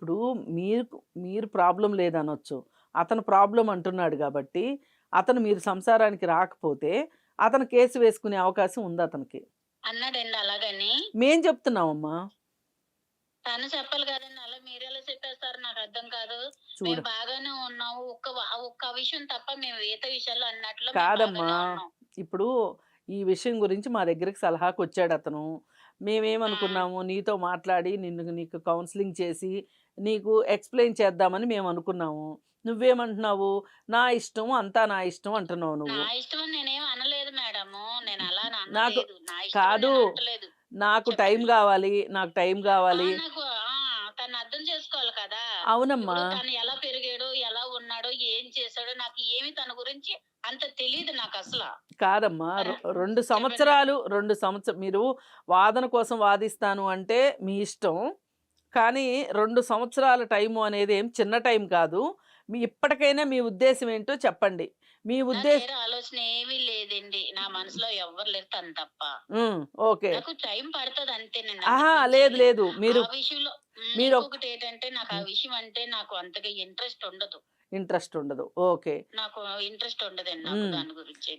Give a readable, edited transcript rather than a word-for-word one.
ఇప్పుడు మీకు మీరు ప్రాబ్లమ్ లేదనొచ్చు. అతను ప్రాబ్లమ్ అంటున్నాడు గాబట్టి, అతను మీరు సంసారానికి రాకపోతే, అతను కేసు వేసుకునే అవకాశం ఉందతనికి. అన్నాడండి అలాగని. మేం చెప్తున్నామమ్మా. తను చెప్పాలి కదండీ! అలా మీరెలా చెప్పేస్తారు నాకర్థం కాదు. మేము చూడు బాగానే ఉన్నాము. ఒక్క విషయం తప్ప మేము మిగతా విషయాల్లో అన్నట్లో మేము కాదమ్మా. బాగానే ఉన్నాం. ఇప్పుడు ఈ విషయం గురించి మా దగ్గరికి సలహాకొచ్చాడతను. ఆ! మేమేమనుకున్నాము, నీతో మాట్లాడి నీకు కౌన్సెలింగ్ చేసి, నీకు ఎక్స్‌ప్లెయిన్ చేద్దామని మేమనుకున్నాము. నువ్వేమంటున్నావు, నా ఇష్టం, అంతా నా ఇష్టం అంటున్నావు నా నువ్వు. ఇష్టమని నేనేమి అనలేదు మేడము. నేనలాని నాకు అనలేదు. నా ఇష్టమని కాదు. నేను అంటలేదు. నాకు టైం చెప్పండి. గావాలి, నాకు టైం గావాలి. నాకు తను అర్థం చేసుకోవాలి కదా! అవునమ్మా. ఇప్పుడు తను ఎలా పెరిగాడో, ఎలా ఉన్నాడో, ఏం చేశాడో నాకు ఏమి తన గురించి అంత తెలీదు నాకసల. కాదమ్మా. ఆ! 2 చెప్పండి. సంవత్సరాలు, మీరు వాదన కోసం వాదిస్తాను అంటే మీ ఇష్టం. కానీ 2 సంవత్సరాల టైము అనేది ఏం చిన్న టైం కాదు. ఇప్పటికైనా మీ ఉద్దేశ్యం ఏంటో చెప్పండి. మీ నాకు ఉద్దేశ్ వేరే ఆలోచన ఏమీ లేదండి. నా మనసులో ఎవ్వరు లేరు తను తప్ప. హ్మ్. ఓకే. నాకు టైం పడతది అంతేనండి. అహా! అంతకు మించి ఏం లేదు లేదు. లేదు. ఆ విషయంలో మీరు ఇంకొకటేంటంటే నాకు ఆ హ్మ్. విషయం అంటే నాకు అంతగా ఇంట్రెస్ట్ ఉండదు. ఇంట్రెస్ట్ ఉండదు. ఓకే. నాకు ఇంట్రెస్ట్ ఉండదండి నాకు హ్మ్. దాని గురించి.